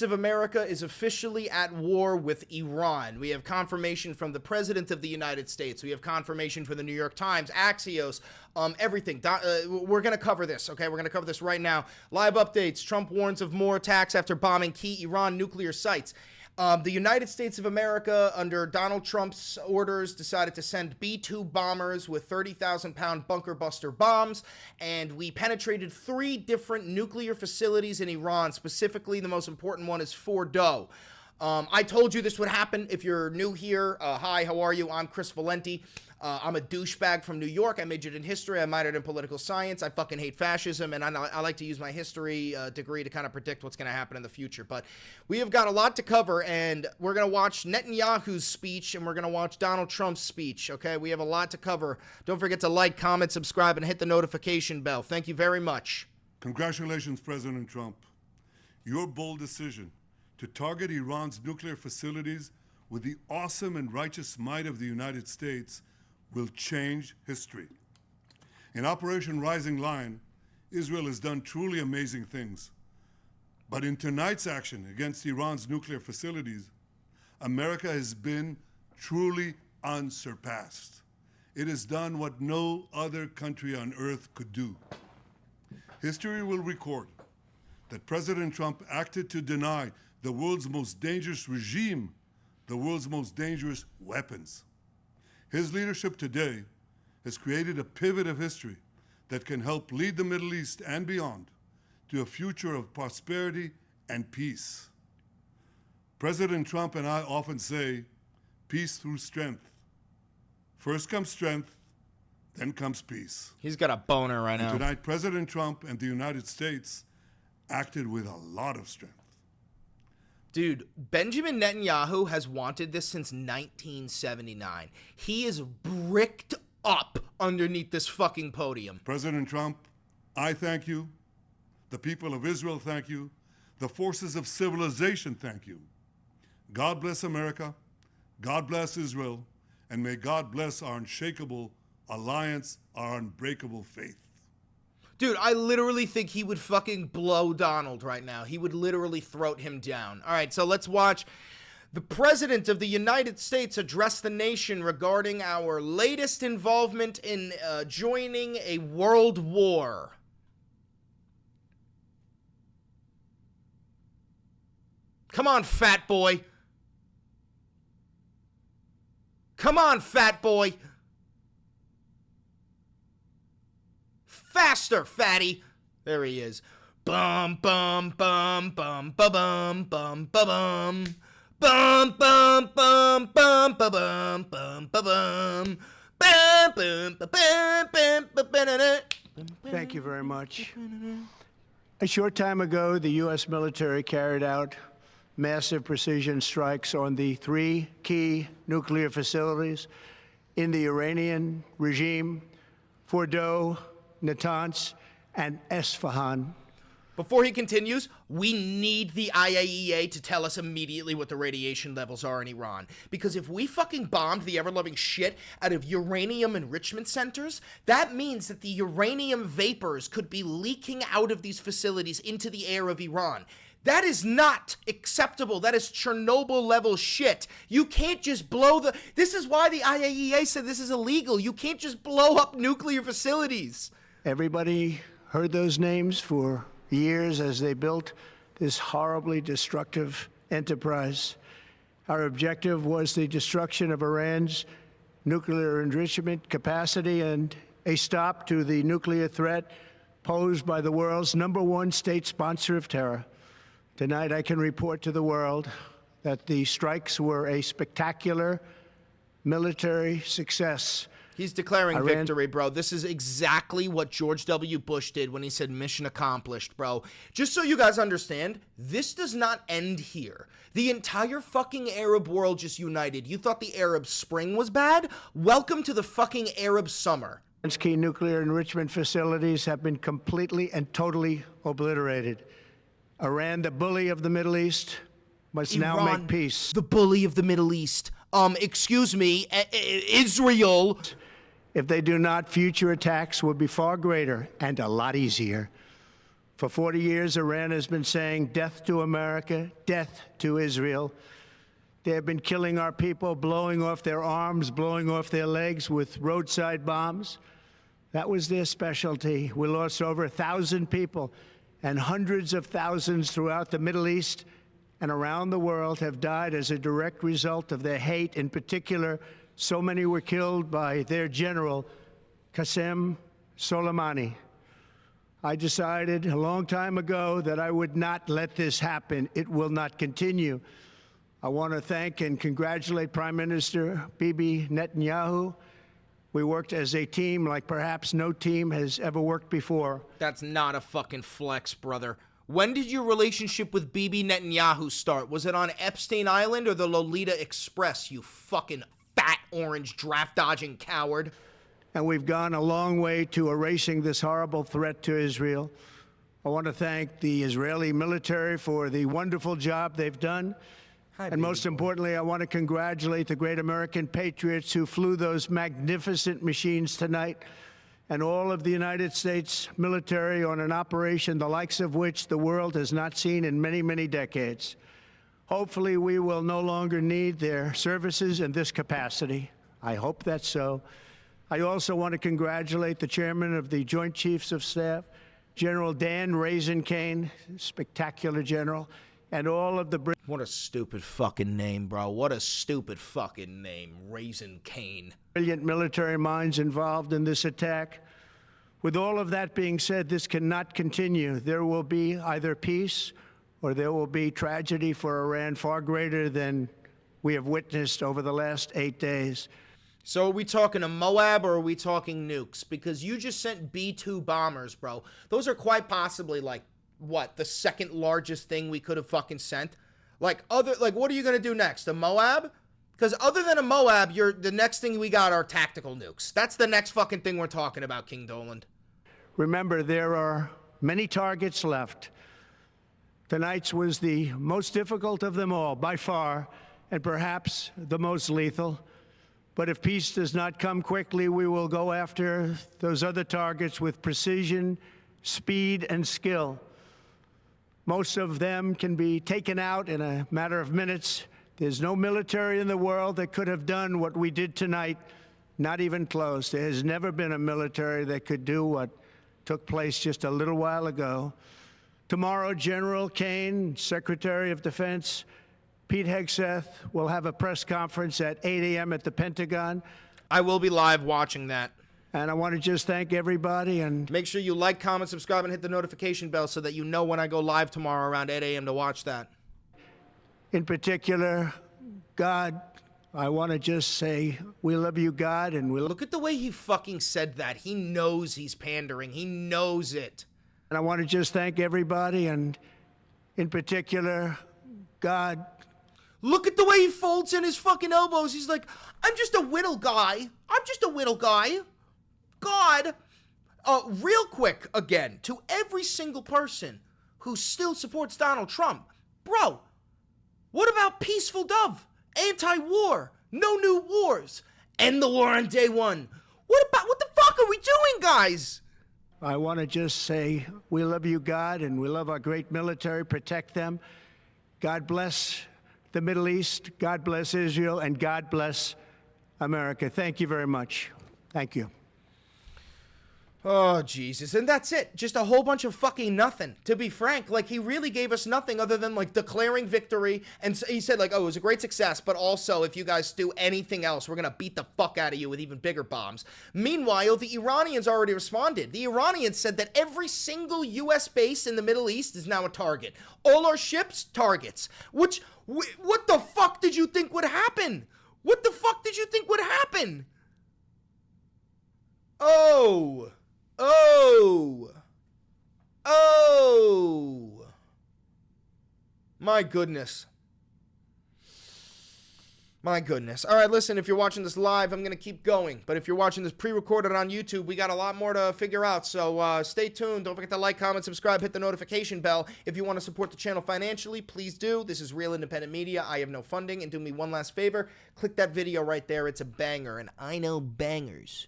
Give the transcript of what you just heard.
of America is officially at war with Iran. We have confirmation from the President of the United States. We have confirmation from the New York Times, Axios, everything. We're going to cover this, okay? We're going to cover this right now. Live updates. Trump warns of more attacks after bombing key Iran nuclear sites. The United States of America, under Donald Trump's orders, decided to send B-2 bombers with 30,000-pound bunker buster bombs, and we penetrated 3 different nuclear facilities in Iran. Specifically, the most important one is Fordow. I told you this would happen. If you're new here, hi, how are you? I'm Chris Valenti. I'm a douchebag from New York. I majored in history. I minored in political science. I fucking hate fascism, and I like to use my history degree to kind of predict what's going to happen in the future. But we have got a lot to cover, and we're going to watch Netanyahu's speech, and we're going to watch Donald Trump's speech, okay? We have a lot to cover. Don't forget to like, comment, subscribe, and hit the notification bell. Thank you very much. Congratulations, President Trump. Your bold decision to target Iran's nuclear facilities with the awesome and righteous might of the United States will change history. In Operation Rising Lion, Israel has done truly amazing things. But in tonight's action against Iran's nuclear facilities, America has been truly unsurpassed. It has done what no other country on earth could do. History will record that President Trump acted to deny the world's most dangerous regime the world's most dangerous weapons. His leadership today has created a pivot of history that can help lead the Middle East and beyond to a future of prosperity and peace. President Trump and I often say, peace through strength. First comes strength, then comes peace. He's got a boner right now. Tonight, President Trump and the United States acted with a lot of strength. Dude, Benjamin Netanyahu has wanted this since 1979. He is bricked up underneath this fucking podium. President Trump, I thank you. The people of Israel thank you. The forces of civilization thank you. God bless America. God bless Israel. And may God bless our unshakable alliance, our unbreakable faith. Dude, I literally think he would fucking blow Donald right now. He would literally throat him down. All right, so let's watch the President of the United States address the nation regarding our latest involvement in joining a world war. Come on, fat boy. Come on, fat boy. Faster, fatty. There he is. Bum, bum, bum, bum, ba bum, bum, ba bum. Bum, bum, bum, bum, ba bum, bum, ba bum. Bum, bum, ba bum, bum, ba ba. Thank you very much. A short time ago, the U.S. military carried out massive precision strikes on the 3 key nuclear facilities in the Iranian regime, Fordow, Natanz, and Esfahan. Before he continues, we need the IAEA to tell us immediately what the radiation levels are in Iran. Because if we fucking bombed the ever-loving shit out of uranium enrichment centers, that means that the uranium vapors could be leaking out of these facilities into the air of Iran. That is not acceptable. That is Chernobyl-level shit. You can't just blow the... This is why the IAEA said this is illegal. You can't just blow up nuclear facilities. Everybody heard those names for years as they built this horribly destructive enterprise. Our objective was the destruction of Iran's nuclear enrichment capacity and a stop to the nuclear threat posed by the world's #1 state sponsor of terror. Tonight, I can report to the world that the strikes were a spectacular military success. He's declaring victory, bro. This is exactly what George W. Bush did when he said mission accomplished, bro. Just so you guys understand, this does not end here. The entire fucking Arab world just united. You thought the Arab Spring was bad? Welcome to the fucking Arab Summer. Iran's key nuclear enrichment facilities have been completely and totally obliterated. Iran, the bully of the Middle East, must now make peace. The bully of the Middle East. Excuse me, Israel. If they do not, future attacks will be far greater and a lot easier. For 40 years, Iran has been saying death to America, death to Israel. They have been killing our people, blowing off their arms, blowing off their legs with roadside bombs. That was their specialty. We lost over 1,000 people, and hundreds of thousands throughout the Middle East and around the world have died as a direct result of their hate. In particular, so many were killed by their general, Qasem Soleimani. I decided a long time ago that I would not let this happen. It will not continue. I want to thank and congratulate Prime Minister Bibi Netanyahu. We worked as a team like perhaps no team has ever worked before. That's not a fucking flex, brother. When did your relationship with Bibi Netanyahu start? Was it on Epstein Island or the Lolita Express, you fucking fat orange draft-dodging coward? And we've gone a long way to erasing this horrible threat to Israel. I want to thank the Israeli military for the wonderful job they've done. And most importantly, I want to congratulate the great American patriots who flew those magnificent machines tonight, and all of the United States military on an operation the likes of which the world has not seen in many, many decades. Hopefully, we will no longer need their services in this capacity. I hope that's so. I also want to congratulate the chairman of the Joint Chiefs of Staff, General Dan Raisin Kane, spectacular general, and all of the... What a stupid fucking name, bro. What a stupid fucking name, Raisin Kane. Brilliant military minds involved in this attack. With all of that being said, this cannot continue. There will be either peace or there will be tragedy for Iran far greater than we have witnessed over the last 8 days. So are we talking a Moab or are we talking nukes? Because you just sent B-2 bombers, bro. Those are quite possibly, like, what, the second largest thing we could have fucking sent? Like, what are you going to do next? A Moab? Because other than a Moab, the next thing we got are tactical nukes. That's the next fucking thing we're talking about, King Doland. Remember, there are many targets left. Tonight's was the most difficult of them all, by far, and perhaps the most lethal. But if peace does not come quickly, we will go after those other targets with precision, speed, and skill. Most of them can be taken out in a matter of minutes. There's no military in the world that could have done what we did tonight, not even close. There has never been a military that could do what took place just a little while ago. Tomorrow, General Kane, Secretary of Defense, Pete Hegseth will have a press conference at 8 a.m. at the Pentagon. I will be live watching that. And I want to just thank everybody and make sure you like, comment, subscribe, and hit the notification bell so that you know when I go live tomorrow around 8 a.m. to watch that. In particular, God, I want to just say we love you, God, and we look at the way he fucking said that. He knows he's pandering. He knows it. And I want to just thank everybody, and in particular, God. Look at the way he folds in his fucking elbows. He's like, I'm just a whittle guy. I'm just a whittle guy. God, real quick, again, to every single person who still supports Donald Trump. Bro, what about peaceful dove? Anti-war, no new wars, end the war on day one. What the fuck are we doing, guys? I want to just say we love you, God, and we love our great military. Protect them. God bless the Middle East. God bless Israel, and God bless America. Thank you very much. Thank you. Oh, Jesus. And that's it. Just a whole bunch of fucking nothing. To be frank, like, he really gave us nothing other than, like, declaring victory. And he said, like, oh, it was a great success, but also, if you guys do anything else, we're going to beat the fuck out of you with even bigger bombs. Meanwhile, the Iranians already responded. The Iranians said that every single U.S. base in the Middle East is now a target. All our ships, targets. What the fuck did you think would happen? What the fuck did you think would happen? Oh... Oh! My goodness. My goodness. All right, listen, if you're watching this live, I'm going to keep going. But if you're watching this pre-recorded on YouTube, we got a lot more to figure out. So stay tuned. Don't forget to like, comment, subscribe, hit the notification bell. If you want to support the channel financially, please do. This is real independent media. I have no funding. And do me one last favor. Click that video right there. It's a banger. And I know bangers